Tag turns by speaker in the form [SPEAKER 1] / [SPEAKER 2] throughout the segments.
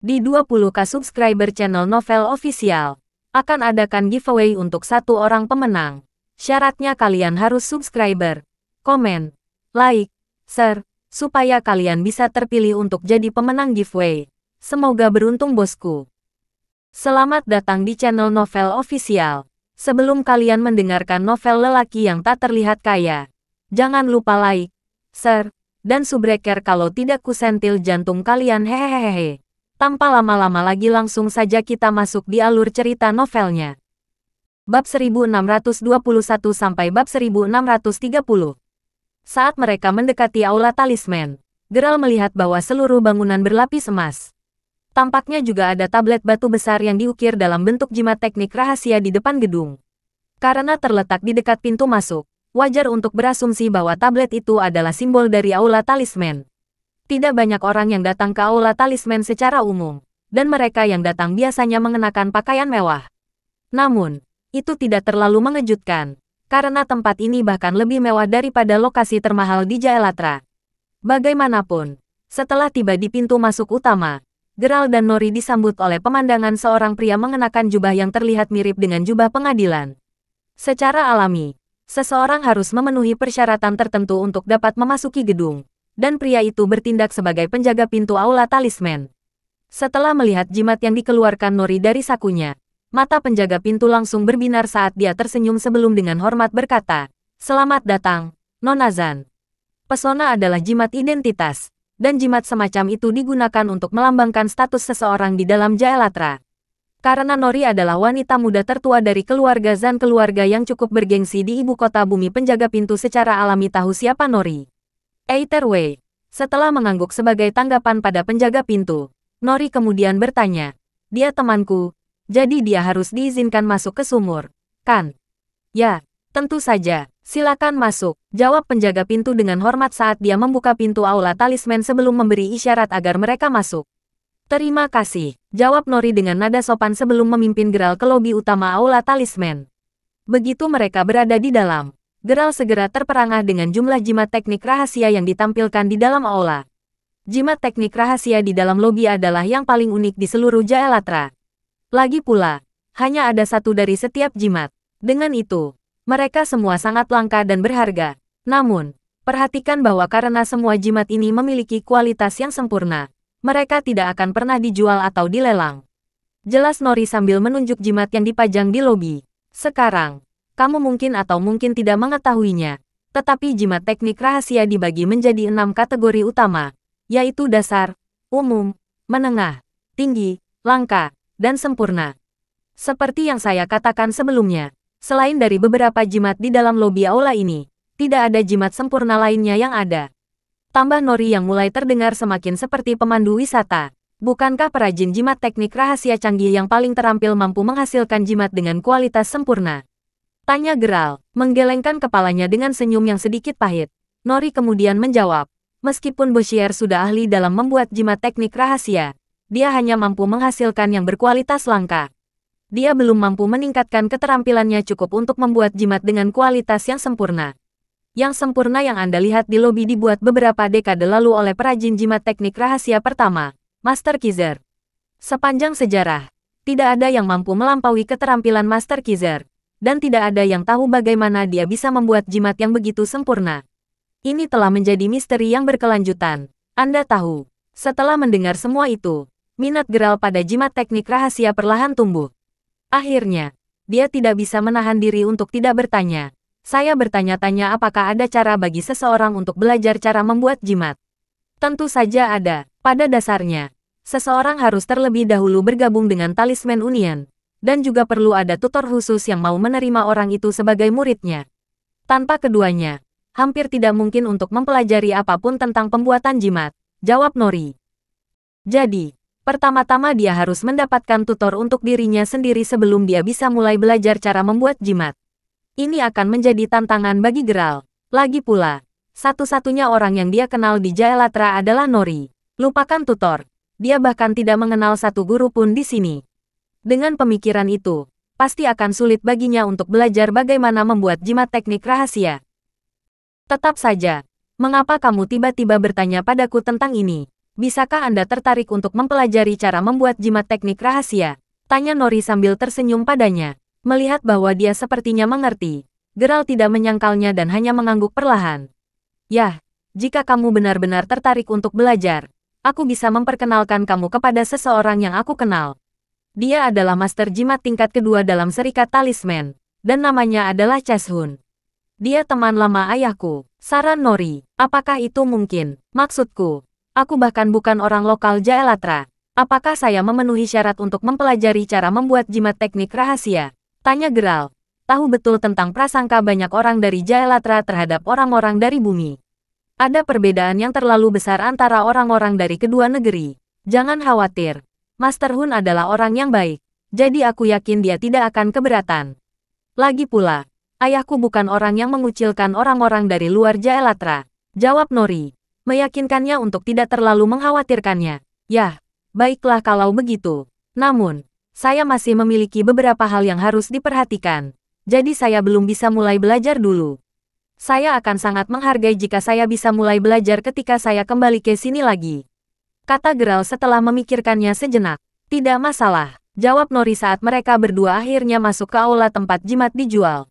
[SPEAKER 1] Di 20K subscriber channel Novel Official, akan adakan giveaway untuk 1 orang pemenang. Syaratnya kalian harus subscriber, komen, like, share, supaya kalian bisa terpilih untuk jadi pemenang giveaway. Semoga beruntung bosku. Selamat datang di channel Novel Official. Sebelum kalian mendengarkan novel lelaki yang tak terlihat kaya, jangan lupa like, share, dan subbreaker kalau tidak kusentil jantung kalian hehehehe. Tanpa lama-lama lagi langsung saja kita masuk di alur cerita novelnya. Bab 1621 sampai bab 1630. Saat mereka mendekati aula talisman, Geralt melihat bahwa seluruh bangunan berlapis emas. Tampaknya juga ada tablet batu besar yang diukir dalam bentuk jimat teknik rahasia di depan gedung. Karena terletak di dekat pintu masuk, wajar untuk berasumsi bahwa tablet itu adalah simbol dari aula talisman. Tidak banyak orang yang datang ke aula talisman secara umum, dan mereka yang datang biasanya mengenakan pakaian mewah. Namun, itu tidak terlalu mengejutkan, karena tempat ini bahkan lebih mewah daripada lokasi termahal di Jaelatra. Bagaimanapun, setelah tiba di pintu masuk utama, Geralt dan Nori disambut oleh pemandangan seorang pria mengenakan jubah yang terlihat mirip dengan jubah pengadilan. Secara alami, seseorang harus memenuhi persyaratan tertentu untuk dapat memasuki gedung. Dan pria itu bertindak sebagai penjaga pintu aula talisman. Setelah melihat jimat yang dikeluarkan Nori dari sakunya, mata penjaga pintu langsung berbinar saat dia tersenyum sebelum dengan hormat berkata, "Selamat datang, Nona Zan." Pesona adalah jimat identitas, dan jimat semacam itu digunakan untuk melambangkan status seseorang di dalam Jaelatra. Karena Nori adalah wanita muda tertua dari keluarga Zan, keluarga yang cukup bergengsi di ibu kota bumi, penjaga pintu secara alami tahu siapa Nori. Either way, setelah mengangguk sebagai tanggapan pada penjaga pintu, Nori kemudian bertanya, "Dia temanku, jadi dia harus diizinkan masuk ke sumur, kan?" "Ya, tentu saja, silakan masuk," jawab penjaga pintu dengan hormat saat dia membuka pintu aula talisman sebelum memberi isyarat agar mereka masuk. "Terima kasih," jawab Nori dengan nada sopan sebelum memimpin Geralt ke lobi utama aula talisman. Begitu mereka berada di dalam, Geralt segera terperangah dengan jumlah jimat teknik rahasia yang ditampilkan di dalam aula. Jimat teknik rahasia di dalam lobi adalah yang paling unik di seluruh Jaelatra. Lagi pula, hanya ada satu dari setiap jimat. Dengan itu, mereka semua sangat langka dan berharga. Namun, perhatikan bahwa karena semua jimat ini memiliki kualitas yang sempurna, mereka tidak akan pernah dijual atau dilelang. Jelas Nori sambil menunjuk jimat yang dipajang di lobi. "Sekarang, kamu mungkin atau mungkin tidak mengetahuinya, tetapi jimat teknik rahasia dibagi menjadi 6 kategori utama, yaitu dasar, umum, menengah, tinggi, langka, dan sempurna. Seperti yang saya katakan sebelumnya, selain dari beberapa jimat di dalam lobi aula ini, tidak ada jimat sempurna lainnya yang ada." Tambah Nori yang mulai terdengar semakin seperti pemandu wisata. "Bukankah perajin jimat teknik rahasia canggih yang paling terampil mampu menghasilkan jimat dengan kualitas sempurna?" tanya Geralt, menggelengkan kepalanya dengan senyum yang sedikit pahit. Nori kemudian menjawab, "Meskipun Boshier sudah ahli dalam membuat jimat teknik rahasia, dia hanya mampu menghasilkan yang berkualitas langka. Dia belum mampu meningkatkan keterampilannya cukup untuk membuat jimat dengan kualitas yang sempurna. Yang sempurna yang Anda lihat di lobi dibuat beberapa dekade lalu oleh perajin jimat teknik rahasia pertama, Master Kizer. Sepanjang sejarah, tidak ada yang mampu melampaui keterampilan Master Kizer. Dan tidak ada yang tahu bagaimana dia bisa membuat jimat yang begitu sempurna. Ini telah menjadi misteri yang berkelanjutan. Anda tahu." Setelah mendengar semua itu, minat Geralt pada jimat teknik rahasia perlahan tumbuh. Akhirnya, dia tidak bisa menahan diri untuk tidak bertanya. "Saya bertanya-tanya apakah ada cara bagi seseorang untuk belajar cara membuat jimat?" Tentu saja ada. Pada dasarnya, seseorang harus terlebih dahulu bergabung dengan Talisman Union. Dan juga perlu ada tutor khusus yang mau menerima orang itu sebagai muridnya. Tanpa keduanya, hampir tidak mungkin untuk mempelajari apapun tentang pembuatan jimat, jawab Nori. Jadi, pertama-tama dia harus mendapatkan tutor untuk dirinya sendiri sebelum dia bisa mulai belajar cara membuat jimat. Ini akan menjadi tantangan bagi Geralt. Lagi pula, satu-satunya orang yang dia kenal di Jaelatra adalah Nori. Lupakan tutor, dia bahkan tidak mengenal satu guru pun di sini. Dengan pemikiran itu, pasti akan sulit baginya untuk belajar bagaimana membuat jimat teknik rahasia. "Tetap saja, mengapa kamu tiba-tiba bertanya padaku tentang ini?" Bisakah Anda tertarik untuk mempelajari cara membuat jimat teknik rahasia? Tanya Nori sambil tersenyum padanya. Melihat bahwa dia sepertinya mengerti, Geralt tidak menyangkalnya dan hanya mengangguk perlahan. Yah, jika kamu benar-benar tertarik untuk belajar, aku bisa memperkenalkan kamu kepada seseorang yang aku kenal. Dia adalah master jimat tingkat kedua dalam serikat talisman, dan namanya adalah Cheshun. Dia teman lama ayahku, saran Nori. Apakah itu mungkin? Maksudku, aku bahkan bukan orang lokal Jaelatra. Apakah saya memenuhi syarat untuk mempelajari cara membuat jimat teknik rahasia? Tanya Geralt. Tahu betul tentang prasangka banyak orang dari Jaelatra terhadap orang-orang dari bumi. Ada perbedaan yang terlalu besar antara orang-orang dari kedua negeri. Jangan khawatir. Master Hun adalah orang yang baik. Jadi aku yakin dia tidak akan keberatan. Lagi pula, ayahku bukan orang yang mengucilkan orang-orang dari luar Jaelatra. Jawab Nori, meyakinkannya untuk tidak terlalu mengkhawatirkannya. Yah, baiklah kalau begitu. Namun, saya masih memiliki beberapa hal yang harus diperhatikan. Jadi saya belum bisa mulai belajar dulu. Saya akan sangat menghargai jika saya bisa mulai belajar ketika saya kembali ke sini lagi. Kata Geralt setelah memikirkannya sejenak. Tidak masalah, jawab Nori saat mereka berdua akhirnya masuk ke aula tempat jimat dijual.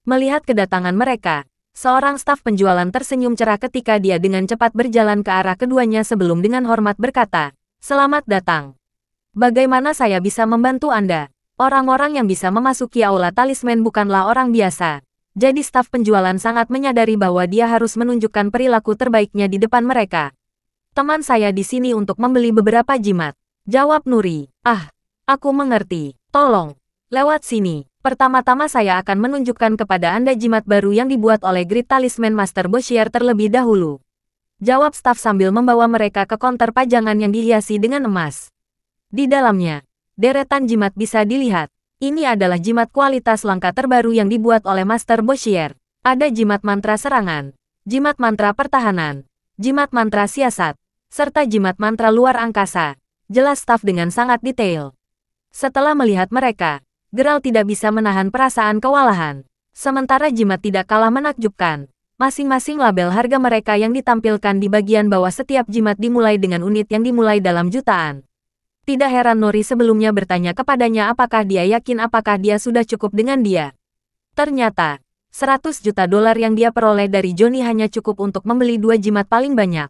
[SPEAKER 1] Melihat kedatangan mereka, seorang staf penjualan tersenyum cerah ketika dia dengan cepat berjalan ke arah keduanya sebelum dengan hormat berkata, "Selamat datang. Bagaimana saya bisa membantu Anda?" Orang-orang yang bisa memasuki aula talisman bukanlah orang biasa. Jadi staf penjualan sangat menyadari bahwa dia harus menunjukkan perilaku terbaiknya di depan mereka. Teman saya di sini untuk membeli beberapa jimat. Jawab Nuri. Ah, aku mengerti. Tolong, lewat sini. Pertama-tama saya akan menunjukkan kepada Anda jimat baru yang dibuat oleh Grid Talisman Master Boshier terlebih dahulu. Jawab staf sambil membawa mereka ke konter pajangan yang dihiasi dengan emas. Di dalamnya, deretan jimat bisa dilihat. Ini adalah jimat kualitas langka terbaru yang dibuat oleh Master Boshier. Ada jimat mantra serangan, jimat mantra pertahanan, jimat mantra siasat, serta jimat mantra luar angkasa. Jelas staf dengan sangat detail. Setelah melihat mereka, Geralt tidak bisa menahan perasaan kewalahan. Sementara jimat tidak kalah menakjubkan. Masing-masing label harga mereka yang ditampilkan di bagian bawah setiap jimat dimulai dengan unit yang dimulai dalam jutaan. Tidak heran Nori sebelumnya bertanya kepadanya apakah dia yakin apakah dia sudah cukup dengan dia. Ternyata, 100 juta dolar yang dia peroleh dari Johnny hanya cukup untuk membeli 2 jimat paling banyak.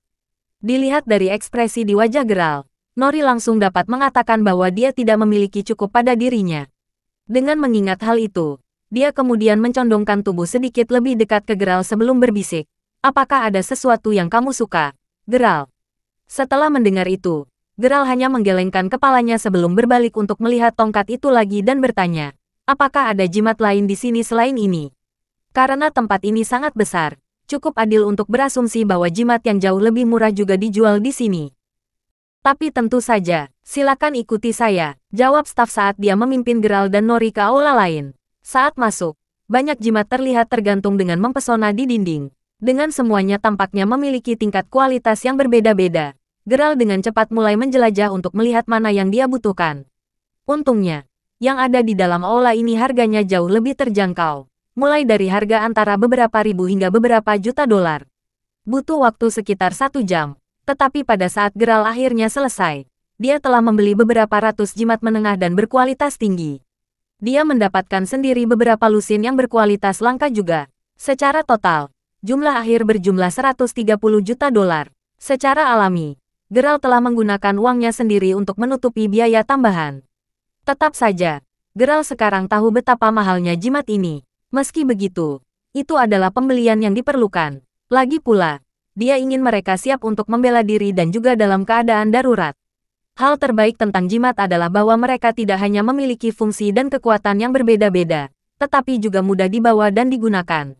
[SPEAKER 1] Dilihat dari ekspresi di wajah Geralt, Nori langsung dapat mengatakan bahwa dia tidak memiliki cukup pada dirinya. Dengan mengingat hal itu, dia kemudian mencondongkan tubuh sedikit lebih dekat ke Geralt sebelum berbisik. Apakah ada sesuatu yang kamu suka, Geralt? Setelah mendengar itu, Geralt hanya menggelengkan kepalanya sebelum berbalik untuk melihat tongkat itu lagi dan bertanya, apakah ada jimat lain di sini selain ini? Karena tempat ini sangat besar, cukup adil untuk berasumsi bahwa jimat yang jauh lebih murah juga dijual di sini. Tapi tentu saja, silakan ikuti saya, jawab staf saat dia memimpin Geralt dan Nori ke aula lain. Saat masuk, banyak jimat terlihat tergantung dengan mempesona di dinding. Dengan semuanya tampaknya memiliki tingkat kualitas yang berbeda-beda. Geralt dengan cepat mulai menjelajah untuk melihat mana yang dia butuhkan. Untungnya, yang ada di dalam aula ini harganya jauh lebih terjangkau. Mulai dari harga antara beberapa ribu hingga beberapa juta dolar. Butuh waktu sekitar 1 jam. Tetapi pada saat Geralt akhirnya selesai, dia telah membeli beberapa ratus jimat menengah dan berkualitas tinggi. Dia mendapatkan sendiri beberapa lusin yang berkualitas langka juga. Secara total, jumlah akhir berjumlah 130 juta dolar. Secara alami, Geralt telah menggunakan uangnya sendiri untuk menutupi biaya tambahan. Tetap saja, Geralt sekarang tahu betapa mahalnya jimat ini. Meski begitu, itu adalah pembelian yang diperlukan. Lagi pula, dia ingin mereka siap untuk membela diri dan juga dalam keadaan darurat. Hal terbaik tentang jimat adalah bahwa mereka tidak hanya memiliki fungsi dan kekuatan yang berbeda-beda, tetapi juga mudah dibawa dan digunakan.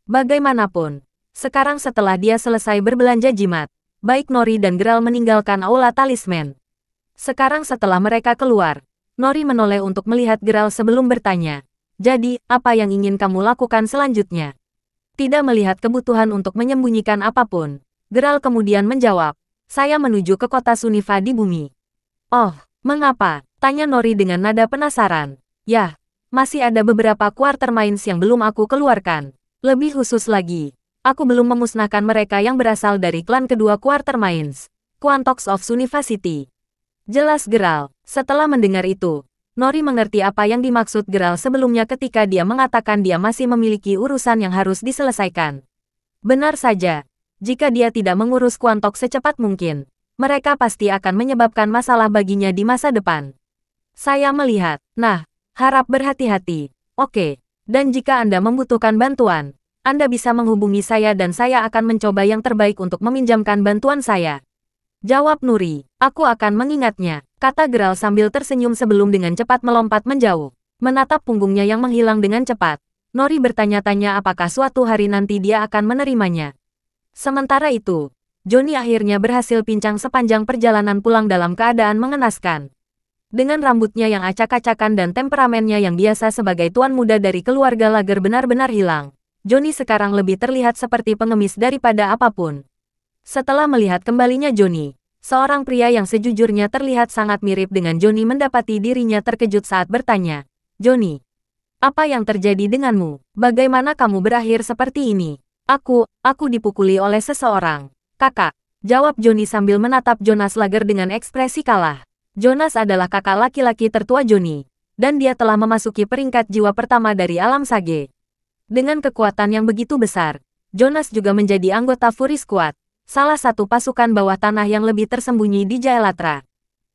[SPEAKER 1] Bagaimanapun, sekarang setelah dia selesai berbelanja jimat, baik Nori dan Geralt meninggalkan aula talisman. Sekarang setelah mereka keluar, Nori menoleh untuk melihat Geralt sebelum bertanya, "Jadi, apa yang ingin kamu lakukan selanjutnya?" Tidak melihat kebutuhan untuk menyembunyikan apapun, Geralt kemudian menjawab, "Saya menuju ke kota Suniva di bumi." "Oh, mengapa?" tanya Nori dengan nada penasaran. "Yah, masih ada beberapa quarter mines yang belum aku keluarkan. Lebih khusus lagi, aku belum memusnahkan mereka yang berasal dari klan kedua Quarter Mines. Quantox of University. Jelas Geralt. Setelah mendengar itu, Nori mengerti apa yang dimaksud Geralt sebelumnya ketika dia mengatakan dia masih memiliki urusan yang harus diselesaikan. Benar saja, jika dia tidak mengurus Quantox secepat mungkin, mereka pasti akan menyebabkan masalah baginya di masa depan. Saya melihat, harap berhati-hati. Oke, dan jika Anda membutuhkan bantuan, Anda bisa menghubungi saya dan saya akan mencoba yang terbaik untuk meminjamkan bantuan saya. Jawab Nuri, aku akan mengingatnya, kata Geralt sambil tersenyum sebelum dengan cepat melompat menjauh. Menatap punggungnya yang menghilang dengan cepat, Nori bertanya-tanya apakah suatu hari nanti dia akan menerimanya. Sementara itu, Johnny akhirnya berhasil pincang sepanjang perjalanan pulang dalam keadaan mengenaskan. Dengan rambutnya yang acak-acakan dan temperamennya yang biasa sebagai tuan muda dari keluarga Lager benar-benar hilang, Johnny sekarang lebih terlihat seperti pengemis daripada apapun. Setelah melihat kembalinya Johnny, seorang pria yang sejujurnya terlihat sangat mirip dengan Johnny mendapati dirinya terkejut saat bertanya, "Johnny, apa yang terjadi denganmu? Bagaimana kamu berakhir seperti ini?" Aku dipukuli oleh seseorang. Kakak, jawab Johnny sambil menatap Jonas Lager dengan ekspresi kalah. Jonas adalah kakak laki-laki tertua Johnny, dan dia telah memasuki peringkat jiwa pertama dari alam sage. Dengan kekuatan yang begitu besar, Jonas juga menjadi anggota Fury Squad, salah satu pasukan bawah tanah yang lebih tersembunyi di Jaelatra.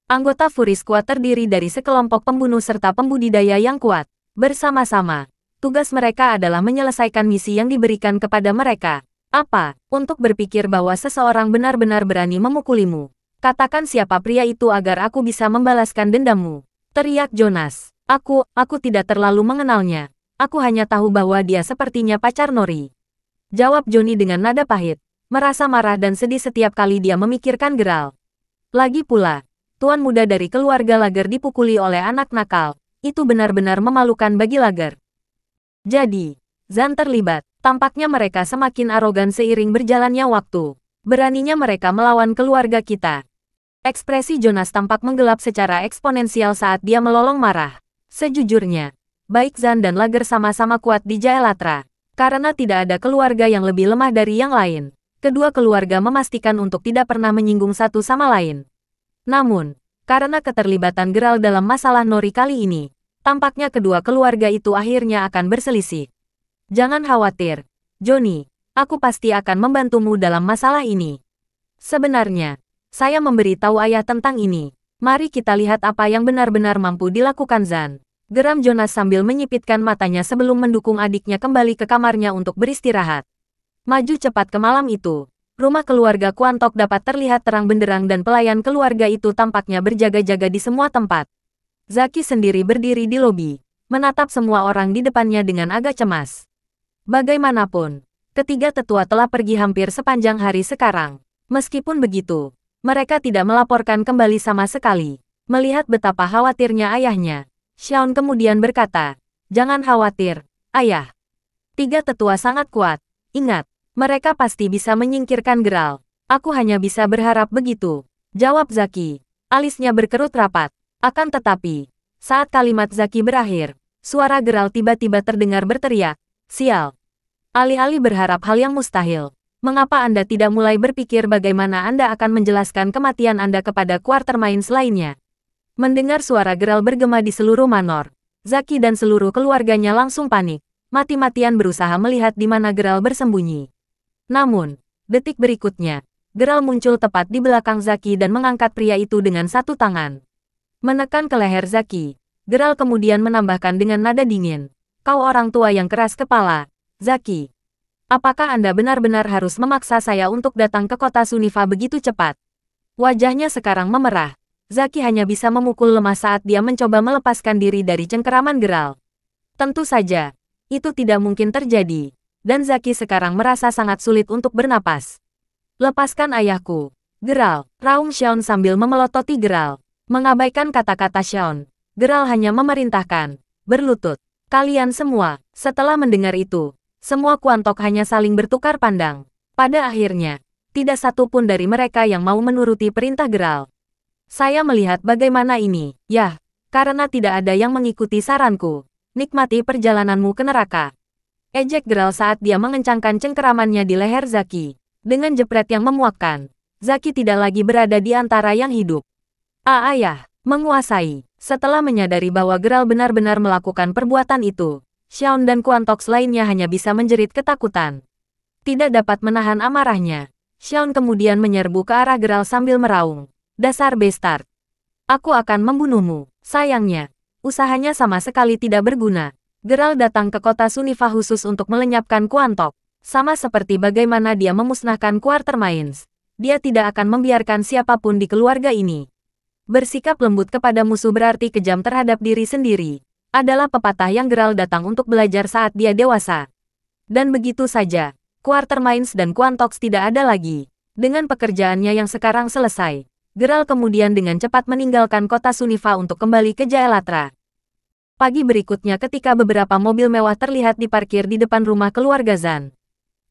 [SPEAKER 1] Anggota Fury Squad terdiri dari sekelompok pembunuh serta pembudidaya yang kuat. Bersama-sama, tugas mereka adalah menyelesaikan misi yang diberikan kepada mereka. Apa? Untuk berpikir bahwa seseorang benar-benar berani memukulimu. Katakan siapa pria itu agar aku bisa membalaskan dendammu. Teriak Jonas. Aku tidak terlalu mengenalnya. Aku hanya tahu bahwa dia sepertinya pacar Nori. Jawab Johnny dengan nada pahit. Merasa marah dan sedih setiap kali dia memikirkan Geralt. Lagi pula, tuan muda dari keluarga Lager dipukuli oleh anak nakal. Itu benar-benar memalukan bagi Lager. Jadi, Zan terlibat. Tampaknya mereka semakin arogan seiring berjalannya waktu. Beraninya mereka melawan keluarga kita. Ekspresi Jonas tampak menggelap secara eksponensial saat dia melolong marah. Sejujurnya, baik Zan dan Lager sama-sama kuat di Jaelatra. Karena tidak ada keluarga yang lebih lemah dari yang lain. Kedua keluarga memastikan untuk tidak pernah menyinggung satu sama lain. Namun, karena keterlibatan Geralt dalam masalah Nori kali ini, tampaknya kedua keluarga itu akhirnya akan berselisih. Jangan khawatir, Johnny, aku pasti akan membantumu dalam masalah ini. Sebenarnya, saya memberitahu ayah tentang ini. Mari kita lihat apa yang benar-benar mampu dilakukan Zan. Geram Jonas sambil menyipitkan matanya sebelum mendukung adiknya kembali ke kamarnya untuk beristirahat. Maju cepat ke malam itu, rumah keluarga Quantock dapat terlihat terang benderang dan pelayan keluarga itu tampaknya berjaga-jaga di semua tempat. Zaki sendiri berdiri di lobi, menatap semua orang di depannya dengan agak cemas. Bagaimanapun, ketiga tetua telah pergi hampir sepanjang hari sekarang. Meskipun begitu, mereka tidak melaporkan kembali sama sekali. Melihat betapa khawatirnya ayahnya, Xiaon kemudian berkata, "Jangan khawatir, ayah. Tiga tetua sangat kuat. Ingat, mereka pasti bisa menyingkirkan Geralt. Aku hanya bisa berharap begitu," jawab Zaki. Alisnya berkerut rapat. Akan tetapi, saat kalimat Zaki berakhir, suara Geralt tiba-tiba terdengar berteriak, "Sial. Alih-alih berharap hal yang mustahil, mengapa Anda tidak mulai berpikir bagaimana Anda akan menjelaskan kematian Anda kepada Quartermaines lainnya?" Mendengar suara Geralt bergema di seluruh manor, Zaki dan seluruh keluarganya langsung panik, mati-matian berusaha melihat di mana Geralt bersembunyi. Namun, detik berikutnya, Geralt muncul tepat di belakang Zaki dan mengangkat pria itu dengan satu tangan. Menekan ke leher Zaki, Geralt kemudian menambahkan dengan nada dingin, "Kau orang tua yang keras kepala, Zaki. Apakah Anda benar-benar harus memaksa saya untuk datang ke kota Suniva begitu cepat?" Wajahnya sekarang memerah. Zaki hanya bisa memukul lemah saat dia mencoba melepaskan diri dari cengkeraman Geralt. Tentu saja, itu tidak mungkin terjadi. Dan Zaki sekarang merasa sangat sulit untuk bernapas. "Lepaskan ayahku, Geralt," raung Xiaon sambil memelototi Geralt. Mengabaikan kata-kata Xiaon, Geralt hanya memerintahkan, "Berlutut, kalian semua." Setelah mendengar itu, semua Quantock hanya saling bertukar pandang. Pada akhirnya, tidak satu pun dari mereka yang mau menuruti perintah Geralt. "Saya melihat bagaimana ini, ya, karena tidak ada yang mengikuti saranku. Nikmati perjalananmu ke neraka." Ejek Geralt saat dia mengencangkan cengkeramannya di leher Zaki. Dengan jepret yang memuakkan, Zaki tidak lagi berada di antara yang hidup. Ayah, menguasai. Setelah menyadari bahwa Geralt benar-benar melakukan perbuatan itu, Xiaon dan Quantox lainnya hanya bisa menjerit ketakutan. Tidak dapat menahan amarahnya. Xiaon kemudian menyerbu ke arah Geralt sambil meraung. Dasar bastard. Aku akan membunuhmu. Sayangnya, usahanya sama sekali tidak berguna. Geralt datang ke kota Sunifa khusus untuk melenyapkan Quantox. Sama seperti bagaimana dia memusnahkan Quartermains. Dia tidak akan membiarkan siapapun di keluarga ini. Bersikap lembut kepada musuh berarti kejam terhadap diri sendiri. Adalah pepatah yang Geralt datang untuk belajar saat dia dewasa. Dan begitu saja, Quartermains dan Quantox tidak ada lagi. Dengan pekerjaannya yang sekarang selesai, Geralt kemudian dengan cepat meninggalkan kota Sunifa untuk kembali ke Jaelatra. Pagi berikutnya ketika beberapa mobil mewah terlihat diparkir di depan rumah keluarga Zan.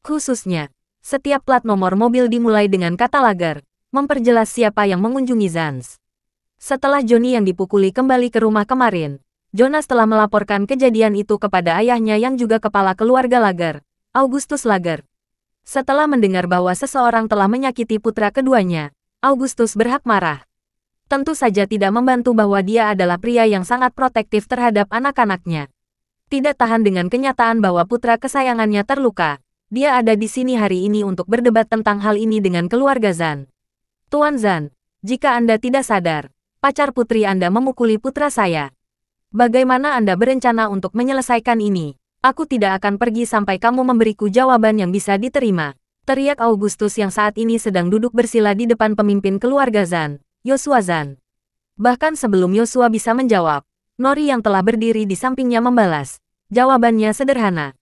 [SPEAKER 1] Khususnya, setiap plat nomor mobil dimulai dengan kata lagar, memperjelas siapa yang mengunjungi Zans. Setelah Johnny yang dipukuli kembali ke rumah kemarin, Jonas telah melaporkan kejadian itu kepada ayahnya yang juga kepala keluarga Lager, Augustus Lager. Setelah mendengar bahwa seseorang telah menyakiti putra keduanya, Augustus berhak marah. Tentu saja tidak membantu bahwa dia adalah pria yang sangat protektif terhadap anak-anaknya. Tidak tahan dengan kenyataan bahwa putra kesayangannya terluka, dia ada di sini hari ini untuk berdebat tentang hal ini dengan keluarga Zan. Tuan Zan, jika Anda tidak sadar, pacar putri Anda memukuli putra saya. Bagaimana Anda berencana untuk menyelesaikan ini? Aku tidak akan pergi sampai kamu memberiku jawaban yang bisa diterima. Teriak Augustus yang saat ini sedang duduk bersila di depan pemimpin keluarga Zan, Yosua Zan. Bahkan sebelum Yosua bisa menjawab, Nori yang telah berdiri di sampingnya membalas. Jawabannya sederhana.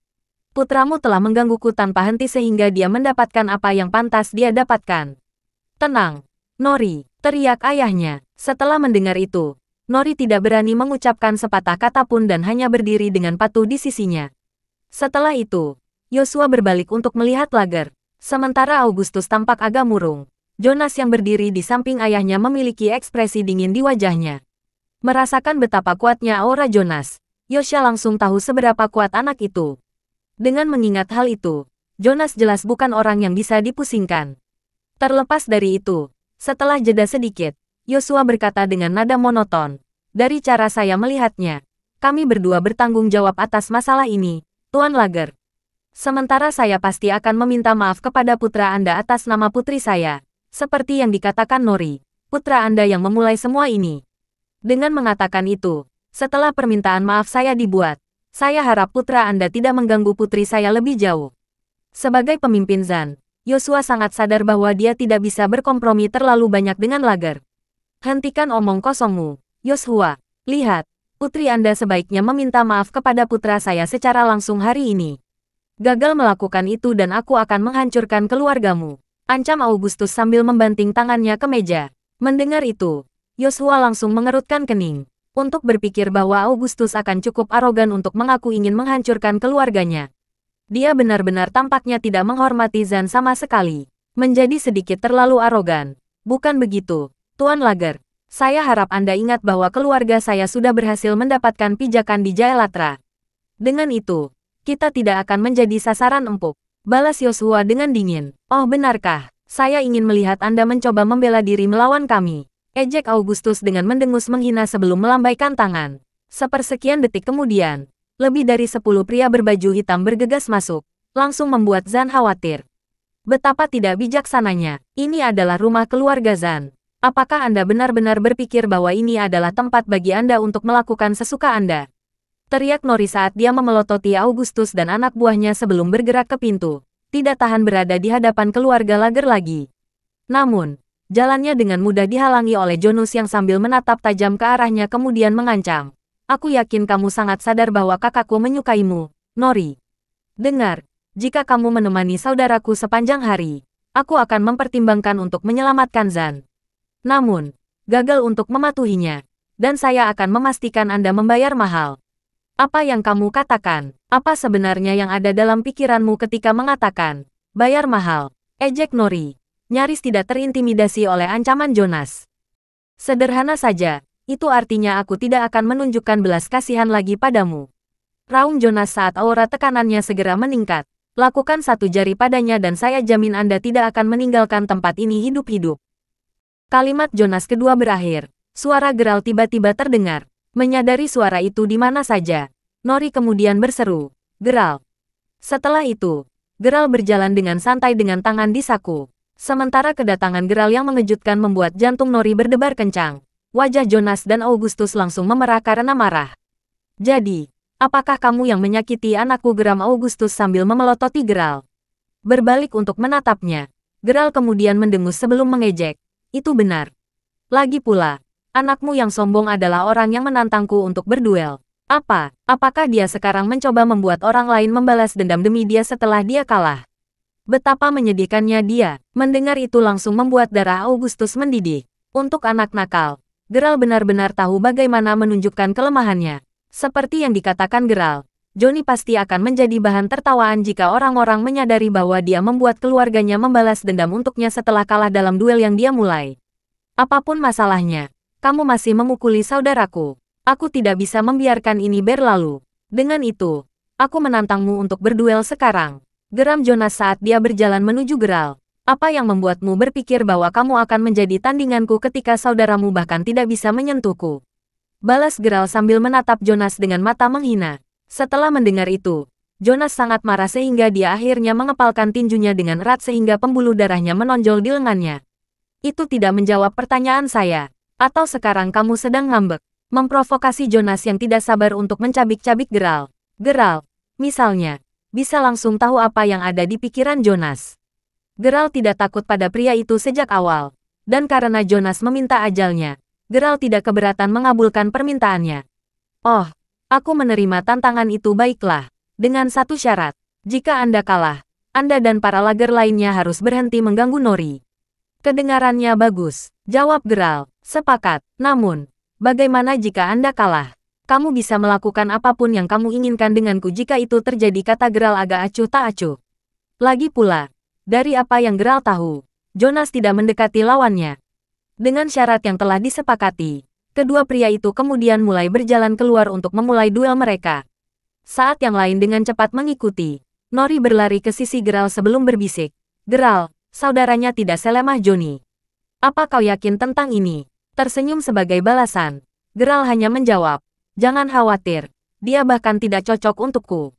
[SPEAKER 1] Putramu telah menggangguku tanpa henti sehingga dia mendapatkan apa yang pantas dia dapatkan. Tenang, Nori, teriak ayahnya. Setelah mendengar itu, Nori tidak berani mengucapkan sepatah kata pun dan hanya berdiri dengan patuh di sisinya. Setelah itu, Yosua berbalik untuk melihat Lager. Sementara Augustus tampak agak murung. Jonas yang berdiri di samping ayahnya memiliki ekspresi dingin di wajahnya. Merasakan betapa kuatnya aura Jonas, Yosha langsung tahu seberapa kuat anak itu. Dengan mengingat hal itu, Jonas jelas bukan orang yang bisa dipusingkan. Terlepas dari itu, setelah jeda sedikit, Yosua berkata dengan nada monoton, dari cara saya melihatnya, kami berdua bertanggung jawab atas masalah ini, Tuan Lager. Sementara saya pasti akan meminta maaf kepada putra Anda atas nama putri saya, seperti yang dikatakan Nori, putra Anda yang memulai semua ini. Dengan mengatakan itu, setelah permintaan maaf saya dibuat, saya harap putra Anda tidak mengganggu putri saya lebih jauh. Sebagai pemimpin Zan, Yosua sangat sadar bahwa dia tidak bisa berkompromi terlalu banyak dengan Lager. Hentikan omong kosongmu, Yosua. Lihat, putri Anda sebaiknya meminta maaf kepada putra saya secara langsung hari ini. Gagal melakukan itu dan aku akan menghancurkan keluargamu. Ancam Augustus sambil membanting tangannya ke meja. Mendengar itu, Yosua langsung mengerutkan kening. Untuk berpikir bahwa Augustus akan cukup arogan untuk mengaku ingin menghancurkan keluarganya. Dia benar-benar tampaknya tidak menghormati Zan sama sekali. Menjadi sedikit terlalu arogan. Bukan begitu, Tuan Lager. Saya harap Anda ingat bahwa keluarga saya sudah berhasil mendapatkan pijakan di Jaelatra. Dengan itu, kita tidak akan menjadi sasaran empuk. Balas Yosua dengan dingin. Oh benarkah? Saya ingin melihat Anda mencoba membela diri melawan kami. Ejek Augustus dengan mendengus menghina sebelum melambaikan tangan. Sepersekian detik kemudian, lebih dari 10 pria berbaju hitam bergegas masuk, langsung membuat Zan khawatir. Betapa tidak bijaksananya, ini adalah rumah keluarga Zan. Apakah Anda benar-benar berpikir bahwa ini adalah tempat bagi Anda untuk melakukan sesuka Anda? Teriak Nori saat dia memelototi Augustus dan anak buahnya sebelum bergerak ke pintu. Tidak tahan berada di hadapan keluarga Lager lagi. Namun, jalannya dengan mudah dihalangi oleh Jonas yang sambil menatap tajam ke arahnya kemudian mengancam. Aku yakin kamu sangat sadar bahwa kakakku menyukaimu, Nori. Dengar, jika kamu menemani saudaraku sepanjang hari, aku akan mempertimbangkan untuk menyelamatkan Zan. Namun, gagal untuk mematuhinya, dan saya akan memastikan Anda membayar mahal. Apa yang kamu katakan? Apa sebenarnya yang ada dalam pikiranmu ketika mengatakan, bayar mahal? Ejek Nori, nyaris tidak terintimidasi oleh ancaman Jonas. Sederhana saja, itu artinya aku tidak akan menunjukkan belas kasihan lagi padamu. Raung Jonas saat aura tekanannya segera meningkat. Lakukan satu jari padanya dan saya jamin Anda tidak akan meninggalkan tempat ini hidup-hidup. Kalimat Jonas kedua berakhir. Suara Geralt tiba-tiba terdengar. Menyadari suara itu di mana saja, Nori kemudian berseru, "Geralt." Setelah itu, Geralt berjalan dengan santai dengan tangan di saku. Sementara kedatangan Geralt yang mengejutkan membuat jantung Nori berdebar kencang. Wajah Jonas dan Augustus langsung memerah karena marah. "Jadi, apakah kamu yang menyakiti anakku?" geram Augustus sambil memelototi Geralt. Berbalik untuk menatapnya, Geralt kemudian mendengus sebelum mengejek. "Itu benar. Lagi pula, anakmu yang sombong adalah orang yang menantangku untuk berduel. Apakah dia sekarang mencoba membuat orang lain membalas dendam demi dia setelah dia kalah?" Betapa menyedihkannya dia. Mendengar itu langsung membuat darah Augustus mendidih. Untuk anak nakal, Geralt benar-benar tahu bagaimana menunjukkan kelemahannya. Seperti yang dikatakan Geralt, Johnny pasti akan menjadi bahan tertawaan jika orang-orang menyadari bahwa dia membuat keluarganya membalas dendam untuknya setelah kalah dalam duel yang dia mulai. "Apapun masalahnya, kamu masih memukuli saudaraku. Aku tidak bisa membiarkan ini berlalu. Dengan itu, aku menantangmu untuk berduel sekarang." Geram Jonas saat dia berjalan menuju Geralt. "Apa yang membuatmu berpikir bahwa kamu akan menjadi tandinganku ketika saudaramu bahkan tidak bisa menyentuhku?" Balas Geralt sambil menatap Jonas dengan mata menghina. Setelah mendengar itu, Jonas sangat marah sehingga dia akhirnya mengepalkan tinjunya dengan erat sehingga pembuluh darahnya menonjol di lengannya. "Itu tidak menjawab pertanyaan saya. Atau sekarang kamu sedang ngambek?" Memprovokasi Jonas yang tidak sabar untuk mencabik-cabik Geralt. Geralt, misalnya, bisa langsung tahu apa yang ada di pikiran Jonas. Geralt tidak takut pada pria itu sejak awal. Dan karena Jonas meminta ajalnya, Geralt tidak keberatan mengabulkan permintaannya. "Oh, aku menerima tantangan itu. Baiklah. Dengan satu syarat. Jika Anda kalah, Anda dan para lager lainnya harus berhenti mengganggu Nori." "Kedengarannya bagus," jawab Geralt. "Sepakat. Namun, bagaimana jika Anda kalah? Kamu bisa melakukan apapun yang kamu inginkan denganku jika itu terjadi," kata Geralt agak acuh tak acuh. Lagi pula, dari apa yang Geralt tahu, Jonas tidak mendekati lawannya. Dengan syarat yang telah disepakati, kedua pria itu kemudian mulai berjalan keluar untuk memulai duel mereka. Saat yang lain dengan cepat mengikuti, Nori berlari ke sisi Geralt sebelum berbisik, "Geralt, saudaranya tidak selemah Johnny. Apa kau yakin tentang ini?" Tersenyum sebagai balasan, Geralt hanya menjawab, "Jangan khawatir, dia bahkan tidak cocok untukku."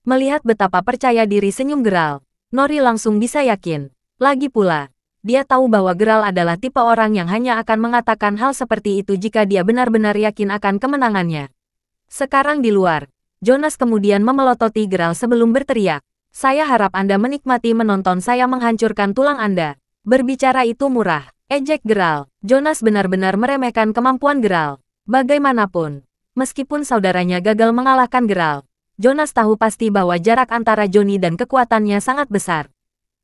[SPEAKER 1] Melihat betapa percaya diri senyum Geralt, Nori langsung bisa yakin. Lagi pula, dia tahu bahwa Geralt adalah tipe orang yang hanya akan mengatakan hal seperti itu jika dia benar-benar yakin akan kemenangannya. Sekarang di luar, Jonas kemudian memelototi Geralt sebelum berteriak, "Saya harap Anda menikmati menonton saya menghancurkan tulang Anda." "Berbicara itu murah," ejek Geralt. Jonas benar-benar meremehkan kemampuan Geralt. Bagaimanapun, meskipun saudaranya gagal mengalahkan Geralt, Jonas tahu pasti bahwa jarak antara Johnny dan kekuatannya sangat besar.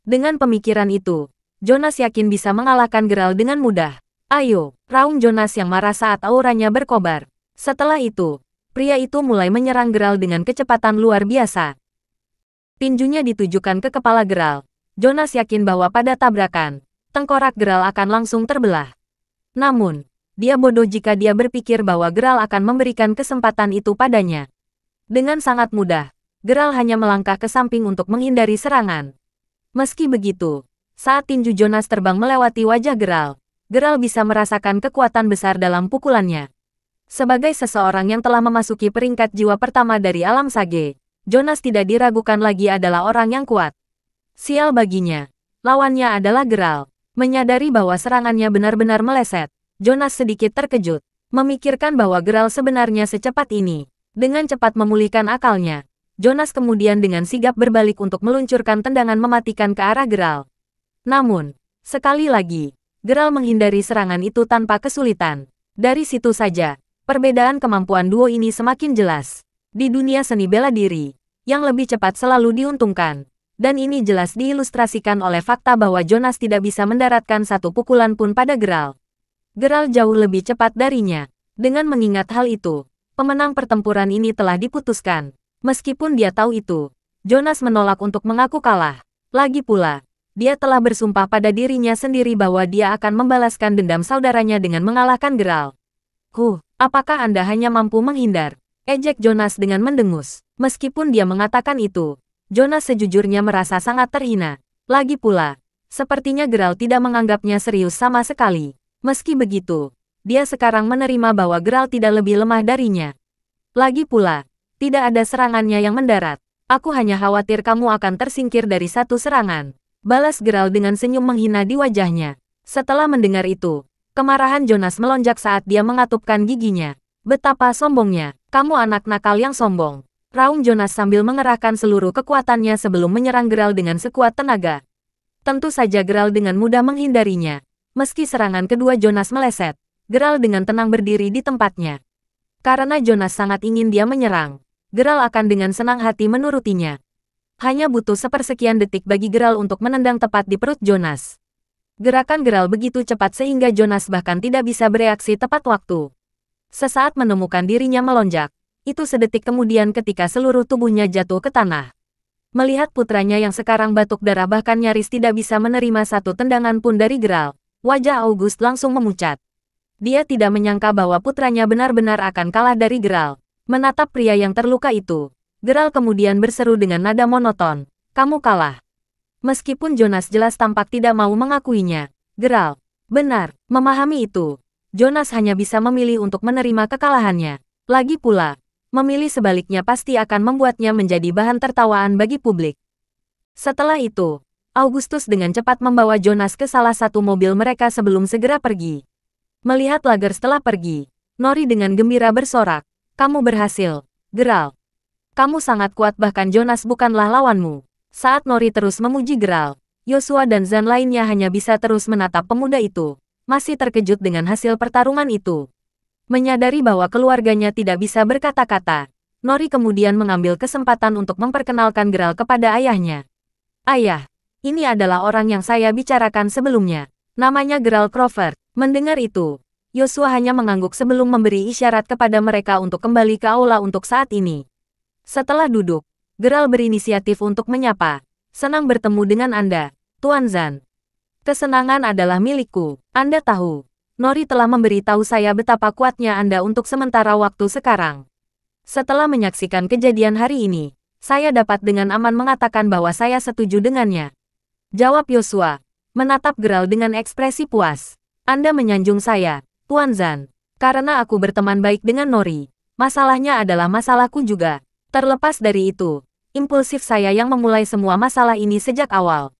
[SPEAKER 1] Dengan pemikiran itu, Jonas yakin bisa mengalahkan Geralt dengan mudah. "Ayo," raung Jonas yang marah saat auranya berkobar. Setelah itu, pria itu mulai menyerang Geralt dengan kecepatan luar biasa. Tinjunya ditujukan ke kepala Geralt. Jonas yakin bahwa pada tabrakan, tengkorak Geralt akan langsung terbelah. Namun, dia bodoh jika dia berpikir bahwa Geralt akan memberikan kesempatan itu padanya. Dengan sangat mudah, Geralt hanya melangkah ke samping untuk menghindari serangan. Meski begitu, saat tinju Jonas terbang melewati wajah Geralt, Geralt bisa merasakan kekuatan besar dalam pukulannya. Sebagai seseorang yang telah memasuki peringkat jiwa pertama dari alam sage, Jonas tidak diragukan lagi adalah orang yang kuat. Sial baginya, lawannya adalah Geralt. Menyadari bahwa serangannya benar-benar meleset, Jonas sedikit terkejut, memikirkan bahwa Geralt sebenarnya secepat ini. Dengan cepat memulihkan akalnya, Jonas kemudian dengan sigap berbalik untuk meluncurkan tendangan mematikan ke arah Geralt. Namun, sekali lagi, Geralt menghindari serangan itu tanpa kesulitan. Dari situ saja, perbedaan kemampuan duo ini semakin jelas. Di dunia seni bela diri, yang lebih cepat selalu diuntungkan. Dan ini jelas diilustrasikan oleh fakta bahwa Jonas tidak bisa mendaratkan satu pukulan pun pada Geralt. Geralt jauh lebih cepat darinya. Dengan mengingat hal itu, pemenang pertempuran ini telah diputuskan. Meskipun dia tahu itu, Jonas menolak untuk mengaku kalah. Lagi pula, dia telah bersumpah pada dirinya sendiri bahwa dia akan membalaskan dendam saudaranya dengan mengalahkan Geralt. Apakah Anda hanya mampu menghindar?" ejek Jonas dengan mendengus. Meskipun dia mengatakan itu, Jonas sejujurnya merasa sangat terhina. Lagi pula, sepertinya Geralt tidak menganggapnya serius sama sekali. Meski begitu, dia sekarang menerima bahwa Geralt tidak lebih lemah darinya. Lagi pula, tidak ada serangannya yang mendarat. Aku hanya khawatir kamu akan tersingkir dari satu serangan. Balas Geralt dengan senyum menghina di wajahnya. Setelah mendengar itu, kemarahan Jonas melonjak saat dia mengatupkan giginya. Betapa sombongnya, kamu anak nakal yang sombong. Raung Jonas sambil mengerahkan seluruh kekuatannya sebelum menyerang Geralt dengan sekuat tenaga. Tentu saja Geralt dengan mudah menghindarinya. Meski serangan kedua Jonas meleset, Geralt dengan tenang berdiri di tempatnya. Karena Jonas sangat ingin dia menyerang, Geralt akan dengan senang hati menurutinya. Hanya butuh sepersekian detik bagi Geralt untuk menendang tepat di perut Jonas. Gerakan Geralt begitu cepat sehingga Jonas bahkan tidak bisa bereaksi tepat waktu. Sesaat menemukan dirinya melonjak, itu sedetik kemudian ketika seluruh tubuhnya jatuh ke tanah. Melihat putranya yang sekarang batuk darah bahkan nyaris tidak bisa menerima satu tendangan pun dari Geralt, wajah August langsung memucat. Dia tidak menyangka bahwa putranya benar-benar akan kalah dari Geralt. Menatap pria yang terluka itu, Geralt kemudian berseru dengan nada monoton, "Kamu kalah." Meskipun Jonas jelas tampak tidak mau mengakuinya, Geralt benar memahami itu. Jonas hanya bisa memilih untuk menerima kekalahannya. Lagi pula, memilih sebaliknya pasti akan membuatnya menjadi bahan tertawaan bagi publik. Setelah itu, Augustus dengan cepat membawa Jonas ke salah satu mobil mereka sebelum segera pergi. Melihat Lager setelah pergi, Nori dengan gembira bersorak, "Kamu berhasil, Geralt. Kamu sangat kuat bahkan Jonas bukanlah lawanmu." Saat Nori terus memuji Geralt, Joshua dan Zan lainnya hanya bisa terus menatap pemuda itu, masih terkejut dengan hasil pertarungan itu. Menyadari bahwa keluarganya tidak bisa berkata-kata, Nori kemudian mengambil kesempatan untuk memperkenalkan Geralt kepada ayahnya. "Ayah, ini adalah orang yang saya bicarakan sebelumnya. Namanya Geralt Crawford." Mendengar itu, Joshua hanya mengangguk sebelum memberi isyarat kepada mereka untuk kembali ke aula untuk saat ini. Setelah duduk, Geralt berinisiatif untuk menyapa. "Senang bertemu dengan Anda, Tuan Zan. Kesenangan adalah milikku. Anda tahu, Nori telah memberitahu saya betapa kuatnya Anda untuk sementara waktu sekarang. Setelah menyaksikan kejadian hari ini, saya dapat dengan aman mengatakan bahwa saya setuju dengannya." Jawab Joshua, menatap Geralt dengan ekspresi puas. "Anda menyanjung saya, Tuan Zan. Karena aku berteman baik dengan Nori, masalahnya adalah masalahku juga. Terlepas dari itu, impulsif saya yang memulai semua masalah ini sejak awal.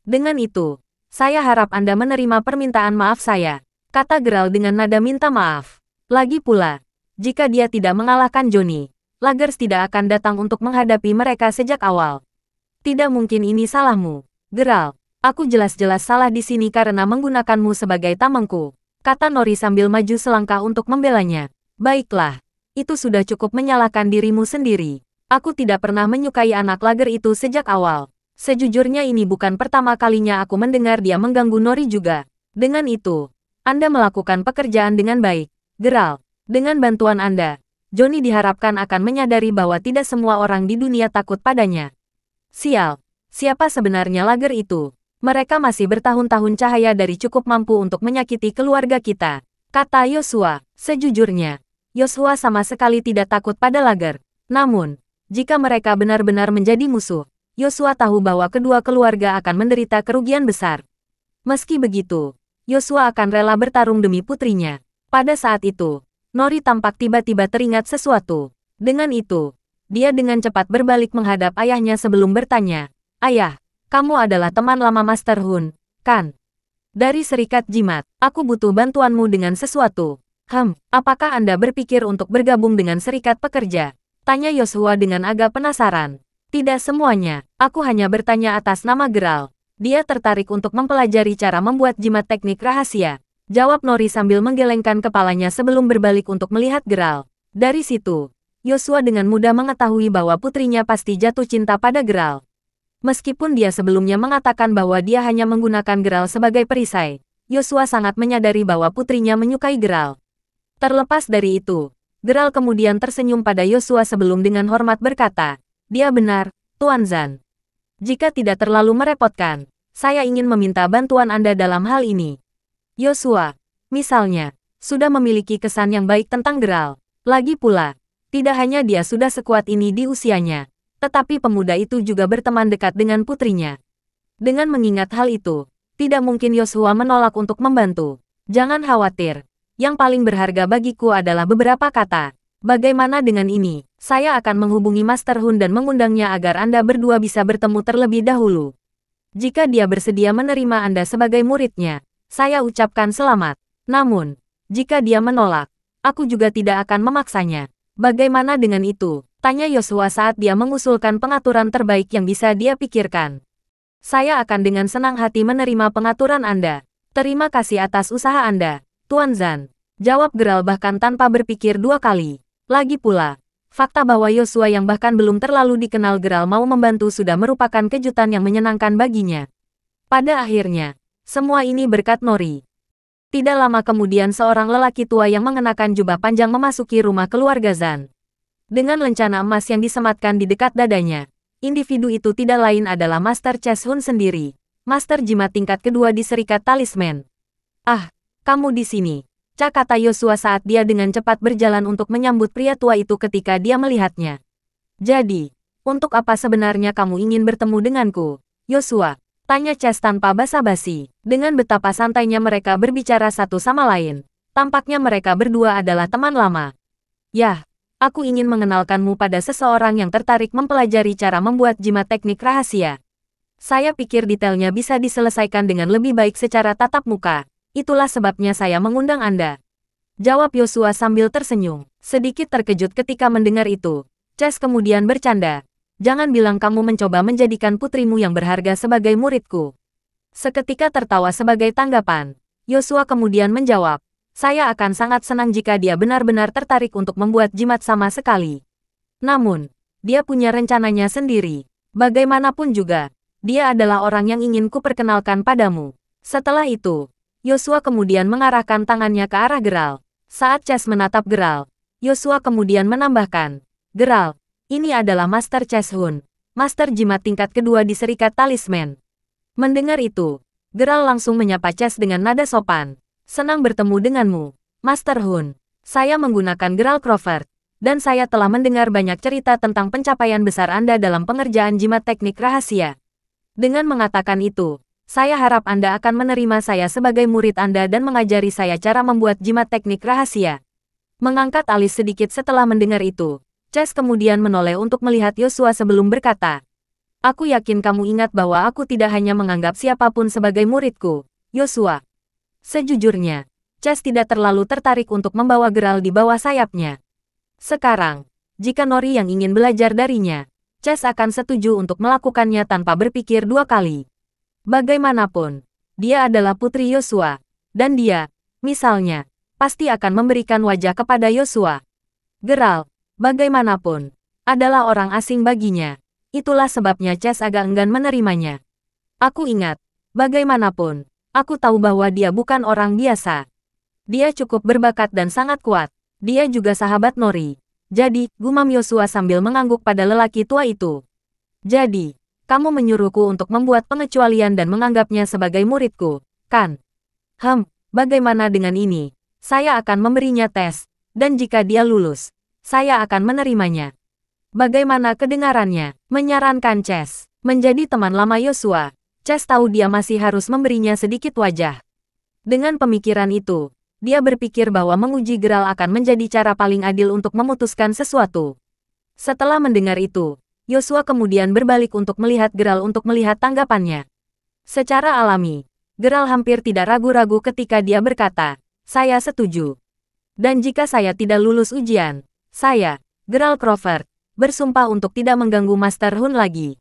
[SPEAKER 1] Dengan itu, saya harap Anda menerima permintaan maaf saya," kata Geralt dengan nada minta maaf. Lagi pula, jika dia tidak mengalahkan Johnny, Lagers tidak akan datang untuk menghadapi mereka sejak awal. "Tidak mungkin ini salahmu, Geralt. Aku jelas-jelas salah di sini karena menggunakanmu sebagai tamengku," kata Nori sambil maju selangkah untuk membelanya. "Baiklah, itu sudah cukup menyalahkan dirimu sendiri. Aku tidak pernah menyukai anak Lager itu sejak awal. Sejujurnya ini bukan pertama kalinya aku mendengar dia mengganggu Nori juga. Dengan itu, Anda melakukan pekerjaan dengan baik, Geralt. Dengan bantuan Anda, Johnny diharapkan akan menyadari bahwa tidak semua orang di dunia takut padanya." "Sial, siapa sebenarnya Lager itu? Mereka masih bertahun-tahun cahaya dari cukup mampu untuk menyakiti keluarga kita," kata Joshua. Sejujurnya, Joshua sama sekali tidak takut pada Lager. Namun, jika mereka benar-benar menjadi musuh, Joshua tahu bahwa kedua keluarga akan menderita kerugian besar. Meski begitu, Joshua akan rela bertarung demi putrinya. Pada saat itu, Nori tampak tiba-tiba teringat sesuatu. Dengan itu, dia dengan cepat berbalik menghadap ayahnya sebelum bertanya, "Ayah, kamu adalah teman lama Master Hun, kan? Dari Serikat Jimat, aku butuh bantuanmu dengan sesuatu." Apakah Anda berpikir untuk bergabung dengan Serikat Pekerja?" tanya Joshua dengan agak penasaran. "Tidak semuanya, aku hanya bertanya atas nama Geralt. Dia tertarik untuk mempelajari cara membuat jimat teknik rahasia," jawab Nori sambil menggelengkan kepalanya sebelum berbalik untuk melihat Geralt. Dari situ, Joshua dengan mudah mengetahui bahwa putrinya pasti jatuh cinta pada Geralt. Meskipun dia sebelumnya mengatakan bahwa dia hanya menggunakan Geralt sebagai perisai, Joshua sangat menyadari bahwa putrinya menyukai Geralt. Terlepas dari itu, Geralt kemudian tersenyum pada Joshua sebelum dengan hormat berkata, "Dia benar, Tuan Zan. Jika tidak terlalu merepotkan, saya ingin meminta bantuan Anda dalam hal ini." Joshua, misalnya, sudah memiliki kesan yang baik tentang Geralt. Lagi pula, tidak hanya dia sudah sekuat ini di usianya, Tetapi pemuda itu juga berteman dekat dengan putrinya. Dengan mengingat hal itu, tidak mungkin Yoshua menolak untuk membantu. Jangan khawatir. Yang paling berharga bagiku adalah beberapa kata. Bagaimana dengan ini? Saya akan menghubungi Master Hun dan mengundangnya agar Anda berdua bisa bertemu terlebih dahulu. Jika dia bersedia menerima Anda sebagai muridnya, saya ucapkan selamat. Namun, jika dia menolak, aku juga tidak akan memaksanya. Bagaimana dengan itu? Tanya Yoshua saat dia mengusulkan pengaturan terbaik yang bisa dia pikirkan. Saya akan dengan senang hati menerima pengaturan Anda. Terima kasih atas usaha Anda, Tuan Zan. Jawab Geralt bahkan tanpa berpikir dua kali. Lagi pula, fakta bahwa Yoshua yang bahkan belum terlalu dikenal Geralt mau membantu sudah merupakan kejutan yang menyenangkan baginya. Pada akhirnya, semua ini berkat Nori. Tidak lama kemudian seorang lelaki tua yang mengenakan jubah panjang memasuki rumah keluarga Zan. Dengan lencana emas yang disematkan di dekat dadanya, individu itu tidak lain adalah Master Chess Hun sendiri, Master Jimat tingkat kedua di Serikat Talisman. Ah, kamu di sini, kata Yoshua saat dia dengan cepat berjalan untuk menyambut pria tua itu ketika dia melihatnya. Jadi, untuk apa sebenarnya kamu ingin bertemu denganku, Yoshua? Tanya Chess tanpa basa-basi. Dengan betapa santainya mereka berbicara satu sama lain, tampaknya mereka berdua adalah teman lama. Yah, aku ingin mengenalkanmu pada seseorang yang tertarik mempelajari cara membuat jimat teknik rahasia. Saya pikir detailnya bisa diselesaikan dengan lebih baik secara tatap muka. Itulah sebabnya saya mengundang Anda. Jawab Yoshua sambil tersenyum. Sedikit terkejut ketika mendengar itu, Chess kemudian bercanda. Jangan bilang kamu mencoba menjadikan putrimu yang berharga sebagai muridku. Seketika tertawa sebagai tanggapan, Yoshua kemudian menjawab, saya akan sangat senang jika dia benar-benar tertarik untuk membuat jimat sama sekali. Namun, dia punya rencananya sendiri. Bagaimanapun juga, dia adalah orang yang ingin kuperkenalkan padamu. Setelah itu, Yoshua kemudian mengarahkan tangannya ke arah Geralt. Saat Chess menatap Geralt, Yoshua kemudian menambahkan, Geralt, ini adalah Master Chess Hun, Master Jimat tingkat kedua di Serikat Talisman. Mendengar itu, Geralt langsung menyapa Chess dengan nada sopan. Senang bertemu denganmu, Master Hun. Saya menggunakan Geralt Crawford, dan saya telah mendengar banyak cerita tentang pencapaian besar Anda dalam pengerjaan jimat teknik rahasia. Dengan mengatakan itu, saya harap Anda akan menerima saya sebagai murid Anda dan mengajari saya cara membuat jimat teknik rahasia. Mengangkat alis sedikit setelah mendengar itu, Chess kemudian menoleh untuk melihat Yoshua sebelum berkata, aku yakin kamu ingat bahwa aku tidak hanya menganggap siapapun sebagai muridku, Yoshua. Sejujurnya, Chess tidak terlalu tertarik untuk membawa Geralt di bawah sayapnya. Sekarang, jika Nori yang ingin belajar darinya, Chess akan setuju untuk melakukannya tanpa berpikir dua kali. Bagaimanapun, dia adalah putri Yoshua, dan dia, misalnya, pasti akan memberikan wajah kepada Yoshua. Geralt, bagaimanapun, adalah orang asing baginya. Itulah sebabnya Chess agak enggan menerimanya. Aku ingat, bagaimanapun, aku tahu bahwa dia bukan orang biasa. Dia cukup berbakat dan sangat kuat. Dia juga sahabat Nori. Jadi, gumam Yoshua sambil mengangguk pada lelaki tua itu. Jadi, kamu menyuruhku untuk membuat pengecualian dan menganggapnya sebagai muridku, kan? Bagaimana dengan ini? Saya akan memberinya tes, dan jika dia lulus, saya akan menerimanya. Bagaimana kedengarannya? Menyarankan Chess. Menjadi teman lama Yoshua, Chess tahu dia masih harus memberinya sedikit wajah. Dengan pemikiran itu, dia berpikir bahwa menguji Geralt akan menjadi cara paling adil untuk memutuskan sesuatu. Setelah mendengar itu, Yoshua kemudian berbalik untuk melihat Geralt untuk melihat tanggapannya. Secara alami, Geralt hampir tidak ragu-ragu ketika dia berkata, saya setuju. Dan jika saya tidak lulus ujian, saya, Geralt Crawford, bersumpah untuk tidak mengganggu Master Hun lagi.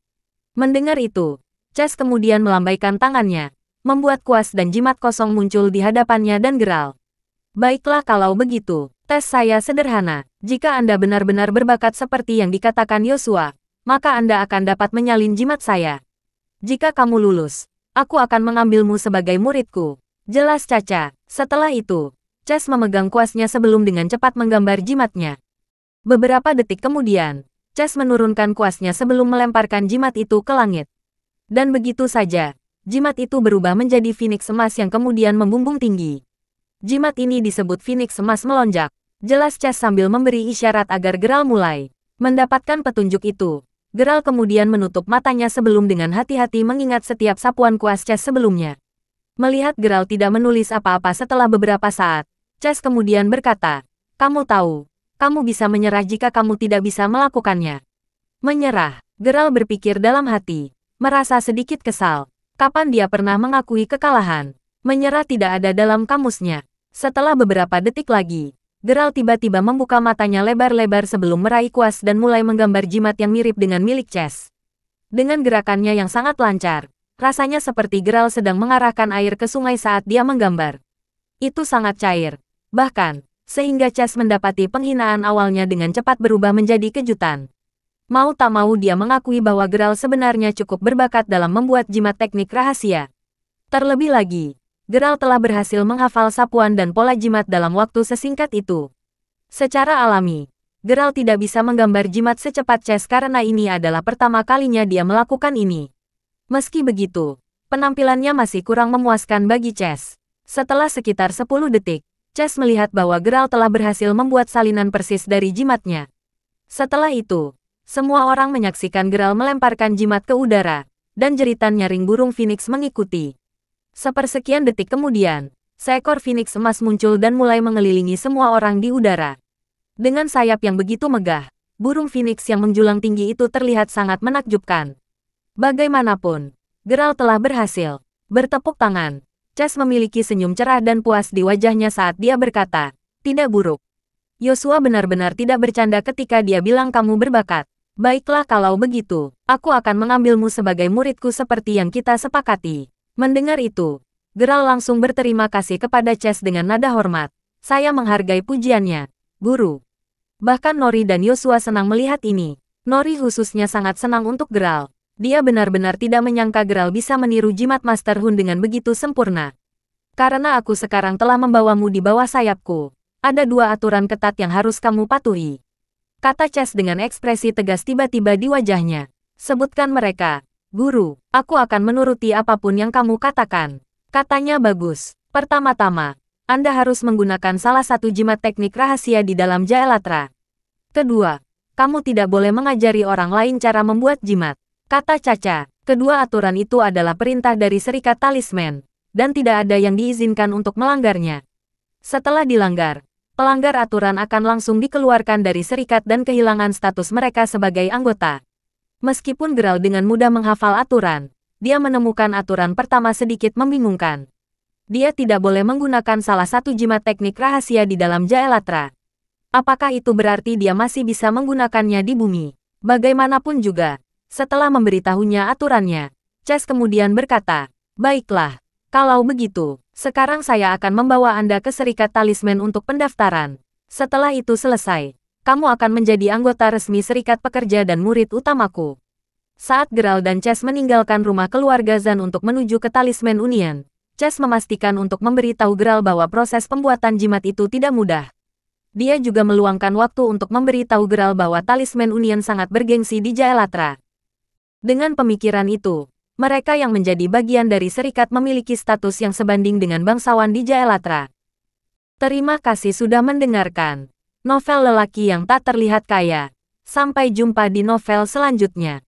[SPEAKER 1] Mendengar itu, Chess kemudian melambaikan tangannya, membuat kuas dan jimat kosong muncul di hadapannya dan Geralt. Baiklah kalau begitu, tes saya sederhana. Jika Anda benar-benar berbakat seperti yang dikatakan Yoshua, maka Anda akan dapat menyalin jimat saya. Jika kamu lulus, aku akan mengambilmu sebagai muridku. Jelas Caca. Setelah itu, Chess memegang kuasnya sebelum dengan cepat menggambar jimatnya. Beberapa detik kemudian, Chess menurunkan kuasnya sebelum melemparkan jimat itu ke langit. Dan begitu saja, jimat itu berubah menjadi Phoenix emas yang kemudian membumbung tinggi. Jimat ini disebut Phoenix emas melonjak. Jelas Chess sambil memberi isyarat agar Geralt mulai mendapatkan petunjuk itu. Geralt kemudian menutup matanya sebelum dengan hati-hati mengingat setiap sapuan kuas Chess sebelumnya. Melihat Geralt tidak menulis apa-apa setelah beberapa saat, Chess kemudian berkata, "Kamu tahu, kamu bisa menyerah jika kamu tidak bisa melakukannya." Menyerah, Geralt berpikir dalam hati, merasa sedikit kesal. Kapan dia pernah mengakui kekalahan? Menyerah tidak ada dalam kamusnya. Setelah beberapa detik lagi, Geralt tiba-tiba membuka matanya lebar-lebar sebelum meraih kuas dan mulai menggambar jimat yang mirip dengan milik Chess. Dengan gerakannya yang sangat lancar, rasanya seperti Geralt sedang mengarahkan air ke sungai saat dia menggambar. Itu sangat cair, bahkan, sehingga Chess mendapati penghinaan awalnya dengan cepat berubah menjadi kejutan. Mau tak mau dia mengakui bahwa Geralt sebenarnya cukup berbakat dalam membuat jimat teknik rahasia. Terlebih lagi, Geralt telah berhasil menghafal sapuan dan pola jimat dalam waktu sesingkat itu. Secara alami, Geralt tidak bisa menggambar jimat secepat Chess karena ini adalah pertama kalinya dia melakukan ini. Meski begitu, penampilannya masih kurang memuaskan bagi Chess. Setelah sekitar 10 detik, Chess melihat bahwa Geralt telah berhasil membuat salinan persis dari jimatnya. Setelah itu, semua orang menyaksikan Geralt melemparkan jimat ke udara, dan jeritan nyaring burung Phoenix mengikuti. Sepersekian detik kemudian, seekor Phoenix emas muncul dan mulai mengelilingi semua orang di udara. Dengan sayap yang begitu megah, burung Phoenix yang menjulang tinggi itu terlihat sangat menakjubkan. Bagaimanapun, Geralt telah berhasil. Bertepuk tangan, Chess memiliki senyum cerah dan puas di wajahnya saat dia berkata, "Tidak buruk." Yosua benar-benar tidak bercanda ketika dia bilang kamu berbakat. Baiklah kalau begitu, aku akan mengambilmu sebagai muridku seperti yang kita sepakati. Mendengar itu, Geralt langsung berterima kasih kepada Chess dengan nada hormat. Saya menghargai pujiannya, Guru. Bahkan Nori dan Yosua senang melihat ini. Nori khususnya sangat senang untuk Geralt. Dia benar-benar tidak menyangka Geralt bisa meniru jimat Master Hun dengan begitu sempurna. Karena aku sekarang telah membawamu di bawah sayapku, ada 2 aturan ketat yang harus kamu patuhi. Kata Chess dengan ekspresi tegas tiba-tiba di wajahnya. Sebutkan mereka. Guru, aku akan menuruti apapun yang kamu katakan. Katanya bagus. Pertama-tama, Anda harus menggunakan salah satu jimat teknik rahasia di dalam Jaelatra. Kedua, kamu tidak boleh mengajari orang lain cara membuat jimat. Kata Caca, kedua aturan itu adalah perintah dari Serikat Talisman, dan tidak ada yang diizinkan untuk melanggarnya. Setelah dilanggar, pelanggar aturan akan langsung dikeluarkan dari serikat dan kehilangan status mereka sebagai anggota. Meskipun Geralt dengan mudah menghafal aturan, dia menemukan aturan pertama sedikit membingungkan. Dia tidak boleh menggunakan salah satu jimat teknik rahasia di dalam Jaelatra. Apakah itu berarti dia masih bisa menggunakannya di bumi? Bagaimanapun juga, setelah memberitahunya aturannya, Chess kemudian berkata, "Baiklah, kalau begitu, sekarang saya akan membawa Anda ke Serikat Talisman untuk pendaftaran. Setelah itu selesai, kamu akan menjadi anggota resmi Serikat Pekerja dan murid utamaku." Saat Geralt dan Chess meninggalkan rumah keluarga Zan untuk menuju ke Talisman Union, Chess memastikan untuk memberitahu Geralt bahwa proses pembuatan jimat itu tidak mudah. Dia juga meluangkan waktu untuk memberitahu Geralt bahwa Talisman Union sangat bergengsi di Jaelatra. Dengan pemikiran itu, mereka yang menjadi bagian dari serikat memiliki status yang sebanding dengan bangsawan di Jaelatra. Terima kasih sudah mendengarkan novel lelaki yang tak terlihat kaya. Sampai jumpa di novel selanjutnya.